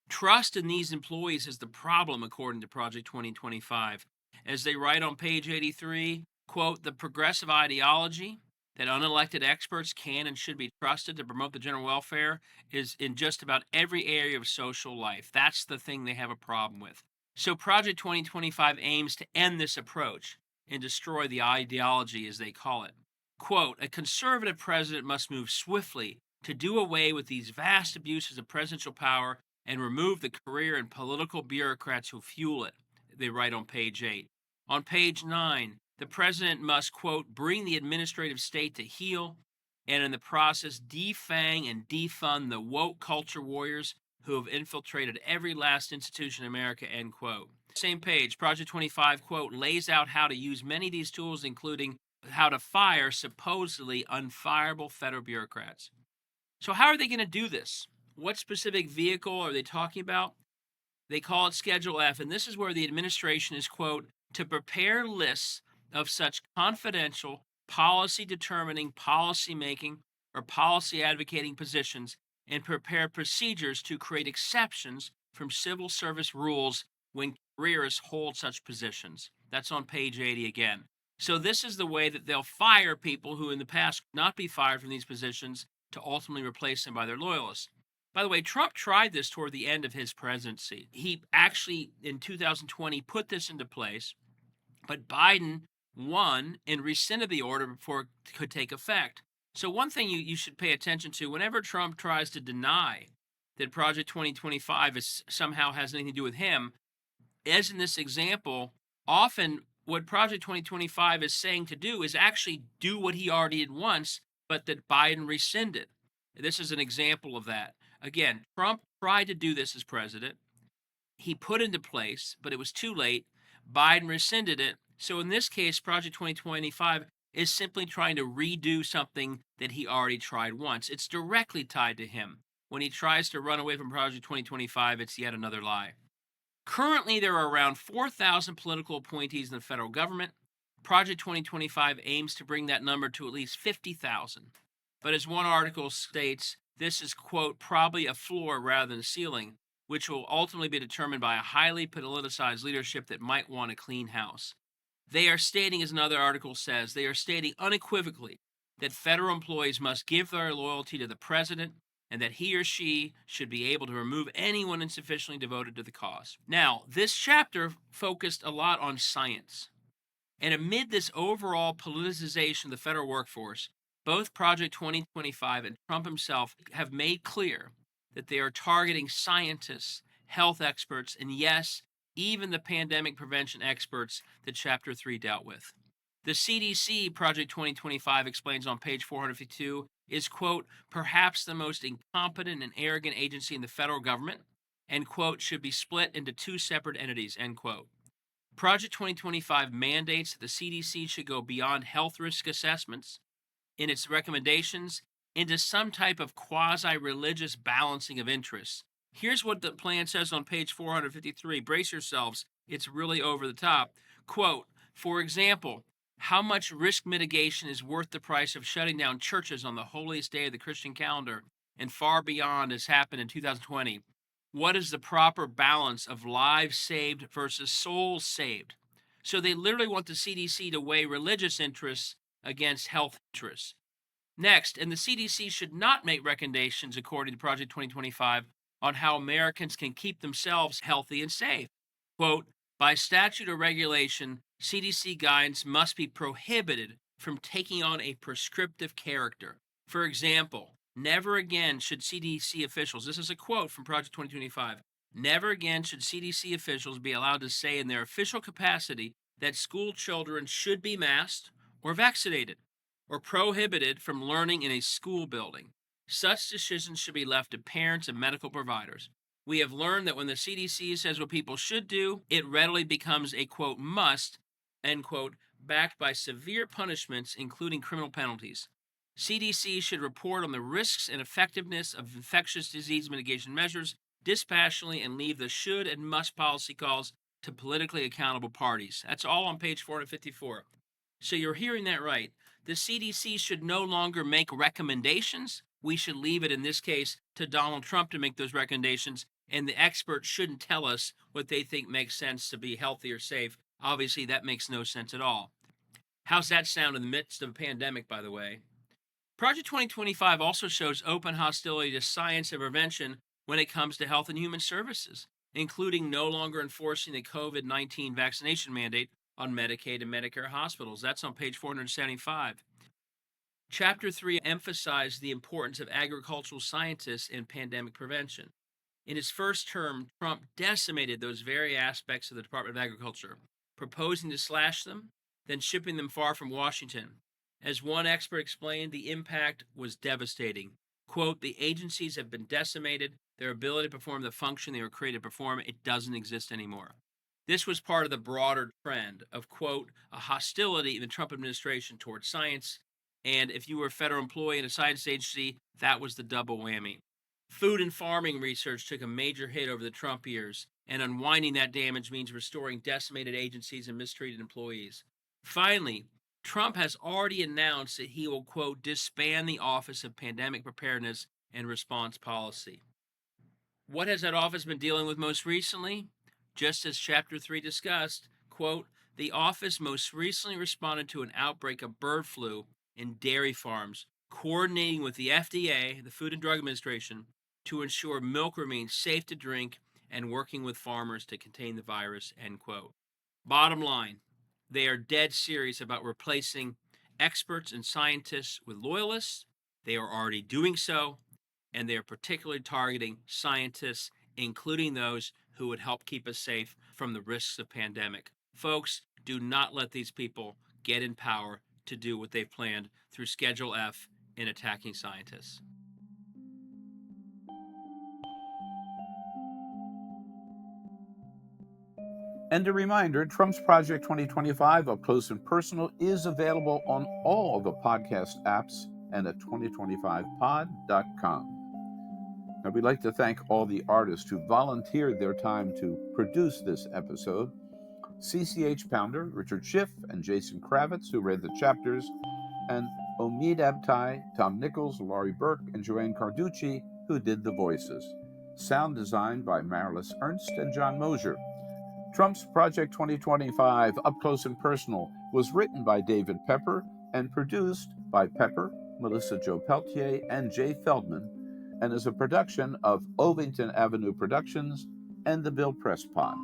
Trust in these employees is the problem, according to Project 2025. As they write on page 83, quote, the progressive ideology that unelected experts can and should be trusted to promote the general welfare is in just about every area of social life. That's the thing they have a problem with. So Project 2025 aims to end this approach and destroy the ideology, as they call it. Quote, a conservative president must move swiftly to do away with these vast abuses of presidential power and remove the career and political bureaucrats who fuel it, they write on page 8. On page 9, the president must, quote, bring the administrative state to heel and in the process defang and defund the woke culture warriors who have infiltrated every last institution in America, end quote. Same page, Project 25, quote, lays out how to use many of these tools, including how to fire supposedly unfireable federal bureaucrats. So how are they going to do this? What specific vehicle are they talking about? They call it Schedule F, and this is where the administration is, quote, to prepare lists of such confidential, policy-determining, policy-making, or policy-advocating positions and prepare procedures to create exceptions from civil service rules when careerists hold such positions. That's on page 80 again. So this is the way that they'll fire people who in the past could not be fired from these positions to ultimately replace them by their loyalists. By the way, Trump tried this toward the end of his presidency. He actually, in 2020, put this into place, but Biden won and rescinded the order before it could take effect. So one thing you should pay attention to, whenever Trump tries to deny that Project 2025 somehow has anything to do with him, as in this example, often what Project 2025 is saying to do is actually do what he already did once, but that Biden rescinded. This is an example of that. Again, Trump tried to do this as president. He put into place, but it was too late. Biden rescinded it. So in this case, Project 2025 is simply trying to redo something that he already tried once. It's directly tied to him. When he tries to run away from Project 2025, it's yet another lie. Currently, there are around 4,000 political appointees in the federal government. Project 2025 aims to bring that number to at least 50,000. But as one article states, this is, quote, probably a floor rather than a ceiling, which will ultimately be determined by a highly politicized leadership that might want a clean house. They are stating, as another article says, they are stating unequivocally that federal employees must give their loyalty to the president and that he or she should be able to remove anyone insufficiently devoted to the cause. Now, this chapter focused a lot on science. And amid this overall politicization of the federal workforce, both Project 2025 and Trump himself have made clear that they are targeting scientists, health experts, and yes, even the pandemic prevention experts that Chapter 3 dealt with. The CDC, Project 2025 explains on page 452, is, quote, perhaps the most incompetent and arrogant agency in the federal government, and, quote, should be split into two separate entities, end quote. Project 2025 mandates that the CDC should go beyond health risk assessments in its recommendations into some type of quasi-religious balancing of interests. Here's what the plan says on page 453. Brace yourselves. It's really over the top. Quote, for example, how much risk mitigation is worth the price of shutting down churches on the holiest day of the Christian calendar and far beyond as happened in 2020? What is the proper balance of lives saved versus souls saved? So they literally want the CDC to weigh religious interests against health interests. Next, and the CDC should not make recommendations, according to Project 2025, on how Americans can keep themselves healthy and safe. Quote, by statute or regulation, CDC guidance must be prohibited from taking on a prescriptive character. For example, never again should CDC officials, this is a quote from Project 2025, never again should CDC officials be allowed to say in their official capacity that school children should be masked or vaccinated or prohibited from learning in a school building. Such decisions should be left to parents and medical providers. We have learned that when the CDC says what people should do, it readily becomes a, quote, must, end quote, backed by severe punishments, including criminal penalties. CDC should report on the risks and effectiveness of infectious disease mitigation measures dispassionately and leave the should and must policy calls to politically accountable parties. That's all on page 454. So you're hearing that right. The CDC should no longer make recommendations. We should leave it, in this case, to Donald Trump to make those recommendations, and the experts shouldn't tell us what they think makes sense to be healthy or safe. Obviously, that makes no sense at all. How's that sound in the midst of a pandemic, by the way? Project 2025 also shows open hostility to science and prevention when it comes to health and human services, including no longer enforcing the COVID-19 vaccination mandate on Medicaid and Medicare hospitals. That's on page 475. Chapter 3 emphasized the importance of agricultural scientists in pandemic prevention. In his first term, Trump decimated those very aspects of the Department of Agriculture, proposing to slash them, then shipping them far from Washington. As one expert explained, the impact was devastating. Quote, the agencies have been decimated, their ability to perform the function they were created to perform, it doesn't exist anymore. This was part of the broader trend of, quote, a hostility in the Trump administration towards science, and if you were a federal employee in a science agency, that was the double whammy. Food and farming research took a major hit over the Trump years, and unwinding that damage means restoring decimated agencies and mistreated employees. Finally, Trump has already announced that he will, quote, disband the Office of Pandemic Preparedness and Response Policy. What has that office been dealing with most recently? Just as Chapter 3 discussed, quote, the office most recently responded to an outbreak of bird flu in dairy farms, coordinating with the FDA, the Food and Drug Administration, to ensure milk remains safe to drink and working with farmers to contain the virus, end quote. Bottom line, they are dead serious about replacing experts and scientists with loyalists. They are already doing so, and they are particularly targeting scientists, including those who would help keep us safe from the risks of pandemic. Folks, do not let these people get in power to do what they've planned through Schedule F in attacking scientists. And a reminder, Trump's Project 2025 Up Close and Personal is available on all the podcast apps and at 2025pod.com. Now, we'd like to thank all the artists who volunteered their time to produce this episode. CCH Pounder, Richard Schiff, and Jason Kravitz, who read the chapters, and Omid Abtai, Tom Nichols, Laurie Burke, and Joanne Carducci, who did the voices. Sound design by Marilys Ernst and John Mosier. Trump's Project 2025 Up Close and Personal was written by David Pepper and produced by Pepper, Melissa Jo Peltier, and Jay Feldman, and is a production of Ovington Avenue Productions and the Bill Press Pod.